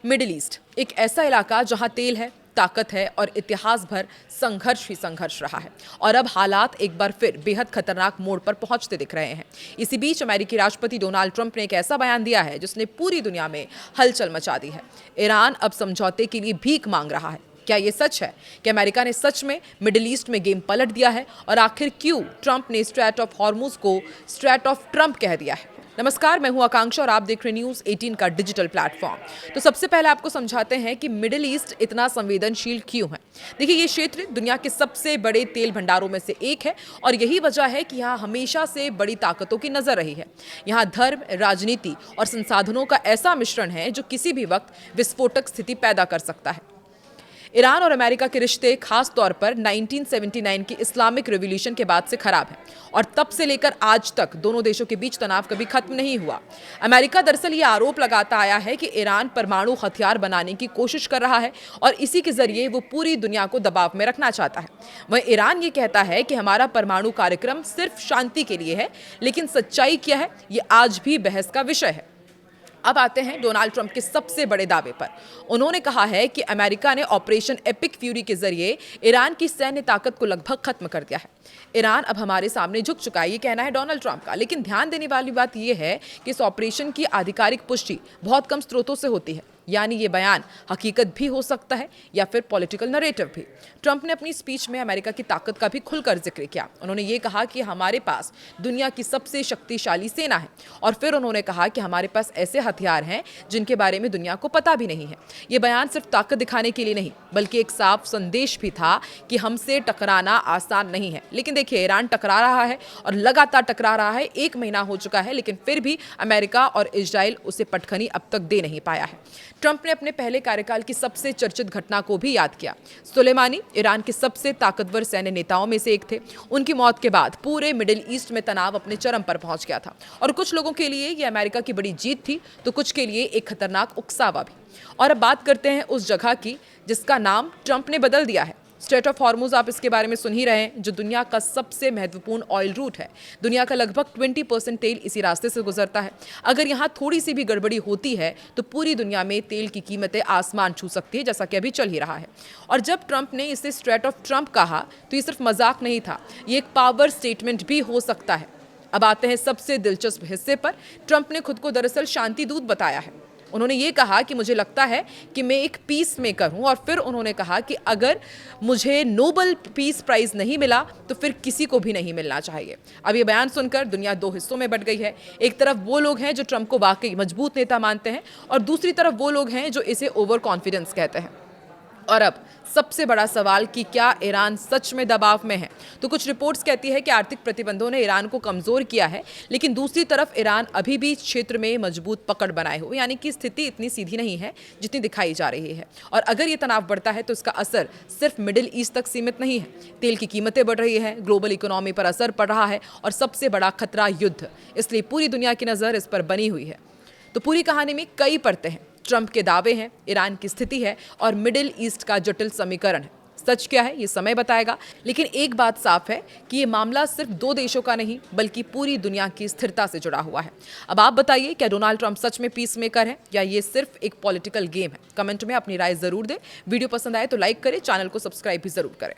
Middle east एक ऐसा इलाका जहां तेल है, ताकत है और इतिहास भर संघर्ष ही संघर्ष रहा है। और अब हालात एक बार फिर बेहद खतरनाक मोड़ पर पहुंचते दिख रहे हैं। इसी बीच अमेरिकी राष्ट्रपति डोनाल्ड ट्रंप ने एक ऐसा बयान दिया है जिसने पूरी दुनिया में हलचल मचा दी है। ईरान अब समझौते के लिए भीख मांग रहा है। क्या ये सच है कि अमेरिका ने सच में मिडिल ईस्ट में गेम पलट दिया है? और आखिर क्यों ट्रंप ने स्ट्रेट ऑफ हॉर्मुज को स्ट्रेट ऑफ ट्रंप कह दिया है? नमस्कार, मैं हूं आकांक्षा और आप देख रहे न्यूज़ 18 का डिजिटल प्लेटफॉर्म। तो सबसे पहले आपको समझाते हैं कि मिडिल ईस्ट इतना संवेदनशील क्यों है। देखिए, ये क्षेत्र दुनिया के सबसे बड़े तेल भंडारों में से एक है और यही वजह है कि यहाँ हमेशा से बड़ी ताकतों की नजर रही है। यहाँ धर्म, राजनीति और संसाधनों का ऐसा मिश्रण है जो किसी भी वक्त विस्फोटक स्थिति पैदा कर सकता है। ईरान और अमेरिका के रिश्ते खास तौर पर 1979 की इस्लामिक रिवॉल्यूशन के बाद से खराब है और तब से लेकर आज तक दोनों देशों के बीच तनाव कभी खत्म नहीं हुआ। अमेरिका दरअसल ये आरोप लगाता आया है कि ईरान परमाणु हथियार बनाने की कोशिश कर रहा है और इसी के जरिए वो पूरी दुनिया को दबाव में रखना चाहता है। वहीं ईरान ये कहता है कि हमारा परमाणु कार्यक्रम सिर्फ शांति के लिए है, लेकिन सच्चाई क्या है ये आज भी बहस का विषय है। अब आते हैं डोनाल्ड ट्रंप के सबसे बड़े दावे पर। उन्होंने कहा है कि अमेरिका ने ऑपरेशन एपिक फ्यूरी के जरिए ईरान की सैन्य ताकत को लगभग खत्म कर दिया है। ईरान अब हमारे सामने झुक चुका है, ये कहना है डोनाल्ड ट्रंप का। लेकिन ध्यान देने वाली बात यह है कि इस ऑपरेशन की आधिकारिक पुष्टि बहुत कम स्रोतों से होती है, यानी ये बयान हकीकत भी हो सकता है या फिर पॉलिटिकल नरेटिव भी। ट्रंप ने अपनी स्पीच में अमेरिका की ताकत का भी खुलकर जिक्र किया। उन्होंने ये कहा कि हमारे पास दुनिया की सबसे शक्तिशाली सेना है और फिर उन्होंने कहा कि हमारे पास ऐसे हथियार हैं जिनके बारे में दुनिया को पता भी नहीं है। ये बयान सिर्फ ताकत दिखाने के लिए नहीं बल्कि एक साफ संदेश भी था कि हमसे टकराना आसान नहीं है। लेकिन देखिए, ईरान टकरा रहा है और लगातार टकरा रहा है। 1 महीना हो चुका है, लेकिन फिर भी अमेरिका और इजराइल उसे पटखनी अब तक दे नहीं पाया है। ट्रंप ने अपने पहले कार्यकाल की सबसे चर्चित घटना को भी याद किया। सुलेमानी ईरान के सबसे ताकतवर सैन्य नेताओं में से एक थे। उनकी मौत के बाद पूरे मिडिल ईस्ट में तनाव अपने चरम पर पहुंच गया था और कुछ लोगों के लिए ये अमेरिका की बड़ी जीत थी तो कुछ के लिए एक खतरनाक उकसावा भी। और अब बात करते हैं उस जगह की जिसका नाम ट्रंप ने बदल दिया है। स्ट्रेट ऑफ हॉर्मुज, आप इसके बारे में सुन ही रहे हैं, जो दुनिया का सबसे महत्वपूर्ण ऑयल रूट है। दुनिया का लगभग 20% तेल इसी रास्ते से गुजरता है। अगर यहाँ थोड़ी सी भी गड़बड़ी होती है तो पूरी दुनिया में तेल की कीमतें आसमान छू सकती है, जैसा कि अभी चल ही रहा है। और जब ट्रंप ने इसे स्ट्रेट ऑफ ट्रंप कहा तो ये सिर्फ मजाक नहीं था, ये एक पावर स्टेटमेंट भी हो सकता है। अब आते हैं सबसे दिलचस्प हिस्से पर। ट्रंप ने खुद को दरअसल शांति दूत बताया है। उन्होंने ये कहा कि मुझे लगता है कि मैं एक पीस मेकर हूं और फिर उन्होंने कहा कि अगर मुझे नोबेल पीस प्राइज नहीं मिला तो फिर किसी को भी नहीं मिलना चाहिए। अब ये बयान सुनकर दुनिया 2 हिस्सों में बट गई है। एक तरफ वो लोग हैं जो ट्रंप को वाकई मजबूत नेता मानते हैं और दूसरी तरफ वो लोग हैं जो इसे ओवर कॉन्फिडेंस कहते हैं। और अब सबसे बड़ा सवाल कि क्या ईरान सच में दबाव में है? तो कुछ रिपोर्ट्स कहती है कि आर्थिक प्रतिबंधों ने ईरान को कमजोर किया है, लेकिन दूसरी तरफ ईरान अभी भी क्षेत्र में मजबूत पकड़ बनाए हुए, यानी कि स्थिति इतनी सीधी नहीं है जितनी दिखाई जा रही है। और अगर ये तनाव बढ़ता है तो इसका असर सिर्फ मिडिल ईस्ट तक सीमित नहीं है। तेल की कीमतें बढ़ रही है, ग्लोबल इकोनॉमी पर असर पड़ रहा है और सबसे बड़ा खतरा युद्ध। इसलिए पूरी दुनिया की नज़र इस पर बनी हुई है। तो पूरी कहानी में कई परतें हैं। ट्रंप के दावे हैं, ईरान की स्थिति है और मिडिल ईस्ट का जटिल समीकरण है। सच क्या है ये समय बताएगा, लेकिन एक बात साफ है कि ये मामला सिर्फ 2 देशों का नहीं बल्कि पूरी दुनिया की स्थिरता से जुड़ा हुआ है। अब आप बताइए, क्या डोनाल्ड ट्रंप सच में पीस मेकर है या ये सिर्फ एक पॉलिटिकल गेम है? कमेंट में अपनी राय जरूर दें। वीडियो पसंद आए तो लाइक करें, चैनल को सब्सक्राइब भी जरूर करें।